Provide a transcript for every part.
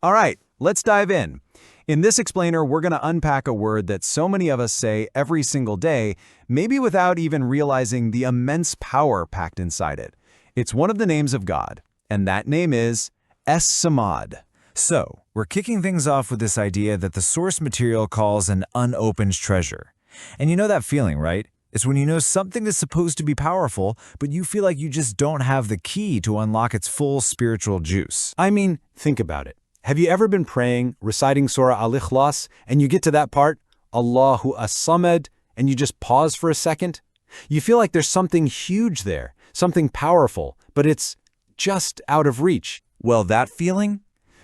All right, let's dive in. In this explainer, we're going to unpack a word that so many of us say every single day, maybe without even realizing the immense power packed inside it. It's one of the names of God, and that name is Es-Samad. So, we're kicking things off with this idea that the source material calls an unopened treasure. And you know that feeling, right? It's when you know something is supposed to be powerful, but you feel like you just don't have the key to unlock its full spiritual juice. I mean, think about it. Have you ever been praying, reciting Surah Al-Ikhlas, and you get to that part, Allahu As-Samad, and you just pause for a second? You feel like there's something huge there, something powerful, but it's just out of reach. Well, that feeling?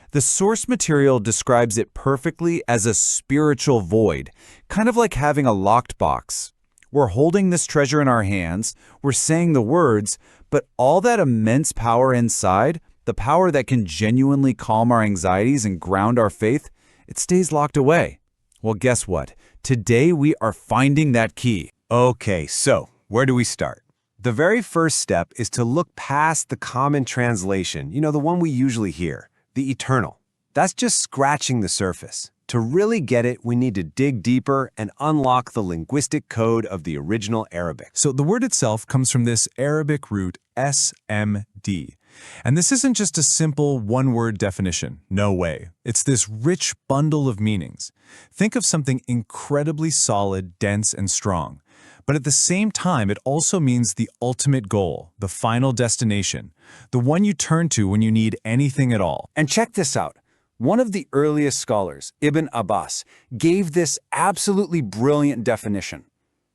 The source material describes it perfectly as a spiritual void, kind of like having a locked box. We're holding this treasure in our hands, we're saying the words, but all that immense power inside, the power that can genuinely calm our anxieties and ground our faith, it stays locked away. Well, guess what? Today we are finding that key. Okay, so where do we start? The very first step is to look past the common translation, the one we usually hear, the eternal. That's just scratching the surface. To really get it, we need to dig deeper and unlock the linguistic code of the original Arabic. So the word itself comes from this Arabic root SMD. And this isn't just a simple one-word definition. No way. It's this rich bundle of meanings. Think of something incredibly solid, dense, and strong. But at the same time, it also means the ultimate goal, the final destination, the one you turn to when you need anything at all. And check this out. One of the earliest scholars, Ibn Abbas, gave this absolutely brilliant definition.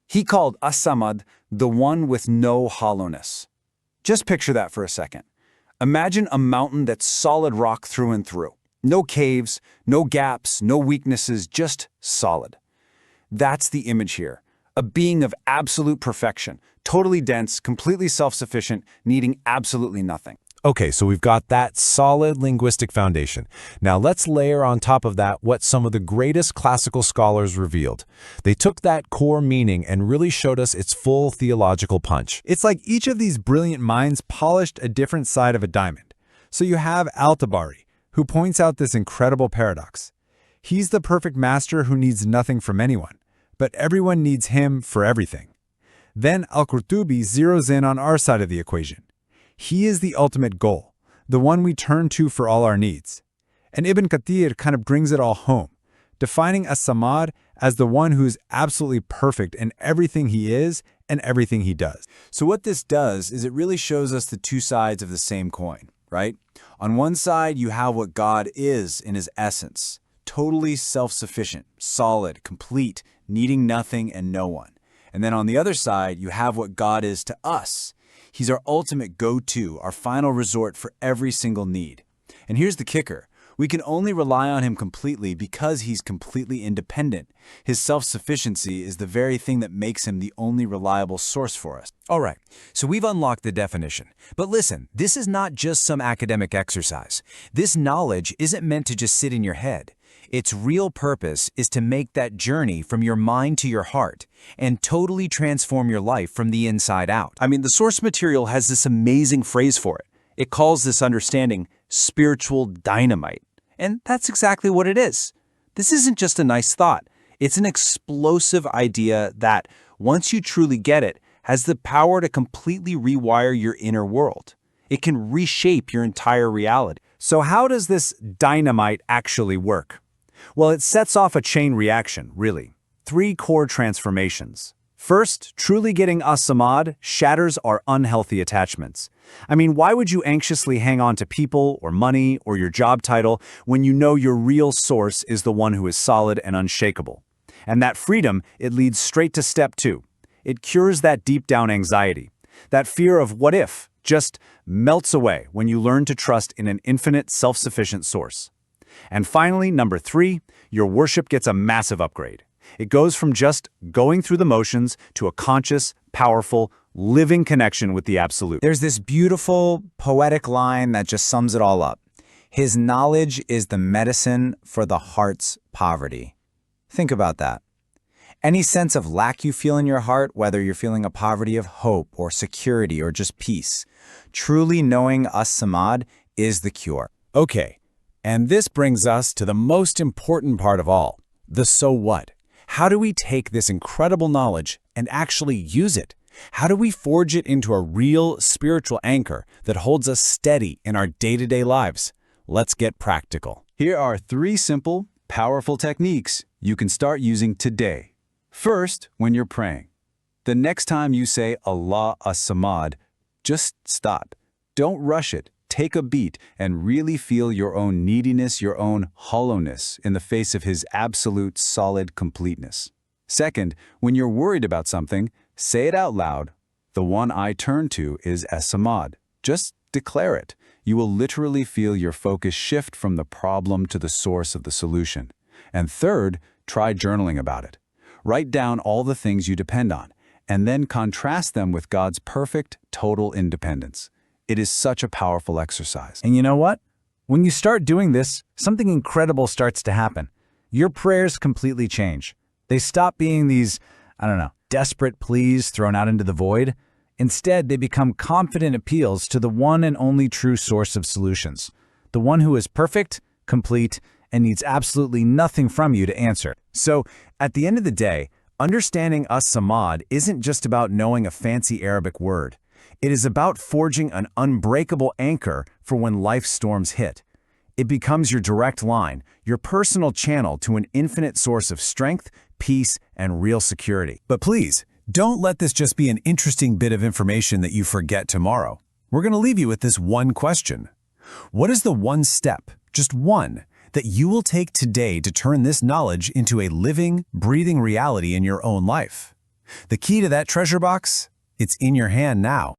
He called As-Samad the one with no hollowness. Just picture that for a second. Imagine a mountain that's solid rock through and through. No caves, no gaps, no weaknesses, just solid. That's the image here. A being of absolute perfection, totally dense, completely self-sufficient, needing absolutely nothing. Okay, so we've got that solid linguistic foundation. Now let's layer on top of that what some of the greatest classical scholars revealed. They took that core meaning and really showed us its full theological punch. It's like each of these brilliant minds polished a different side of a diamond. So you have Al-Tabari, who points out this incredible paradox. He's the perfect master who needs nothing from anyone, but everyone needs him for everything. Then Al-Qurtubi zeroes in on our side of the equation. He is the ultimate goal, the one we turn to for all our needs. And Ibn Kathir kind of brings it all home, defining As-Samad as the one who's absolutely perfect in everything he is and everything he does. So what this does is it really shows us the two sides of the same coin, right? On one side, you have what God is in his essence, totally self-sufficient, solid, complete, needing nothing and no one. And then on the other side, you have what God is to us. He's our ultimate go-to, our final resort for every single need. And here's the kicker. We can only rely on him completely because he's completely independent. His self-sufficiency is the very thing that makes him the only reliable source for us. All right, so we've unlocked the definition. But listen, this is not just some academic exercise. This knowledge isn't meant to just sit in your head. Its real purpose is to make that journey from your mind to your heart and totally transform your life from the inside out. I mean, the source material has this amazing phrase for it. It calls this understanding spiritual dynamite. And that's exactly what it is. This isn't just a nice thought. It's an explosive idea that, once you truly get it, has the power to completely rewire your inner world. It can reshape your entire reality. So how does this dynamite actually work? Well, it sets off a chain reaction, really. 3 core transformations. First, truly getting As-Samad shatters our unhealthy attachments. I mean, why would you anxiously hang on to people or money or your job title when you know your real source is the one who is solid and unshakable? And that freedom, it leads straight to step 2. It cures that deep down anxiety. That fear of what if just melts away when you learn to trust in an infinite, self-sufficient source. And finally, number 3, your worship gets a massive upgrade. It goes from just going through the motions to a conscious, powerful, living connection with the Absolute. There's this beautiful, poetic line that just sums it all up. His knowledge is the medicine for the heart's poverty. Think about that. Any sense of lack you feel in your heart, whether you're feeling a poverty of hope or security or just peace, truly knowing As-Samad is the cure. Okay, And this brings us to the most important part of all, the so what. How do we take this incredible knowledge and actually use it? How do we forge it into a real spiritual anchor that holds us steady in our day-to-day lives? Let's get practical. Here are 3 simple, powerful techniques you can start using today. First, when you're praying. The next time you say Allah As-Samad, just stop. Don't rush it. Take a beat and really feel your own neediness, your own hollowness in the face of His absolute solid completeness. Second, when you're worried about something, say it out loud. The one I turn to is As-Samad. Just declare it. You will literally feel your focus shift from the problem to the source of the solution. And third, try journaling about it. Write down all the things you depend on, and then contrast them with God's perfect, total independence. It is such a powerful exercise. And you know what? When you start doing this, something incredible starts to happen. Your prayers completely change. They stop being these, desperate pleas thrown out into the void. Instead, they become confident appeals to the one and only true source of solutions, the one who is perfect, complete, and needs absolutely nothing from you to answer. So, at the end of the day, understanding As-Samad isn't just about knowing a fancy Arabic word. It is about forging an unbreakable anchor for when life's storms hit. It becomes your direct line, your personal channel to an infinite source of strength, peace, and real security. But please, don't let this just be an interesting bit of information that you forget tomorrow. We're going to leave you with this one question. What is the one step, just one, that you will take today to turn this knowledge into a living, breathing reality in your own life? The key to that treasure box? It's in your hand now.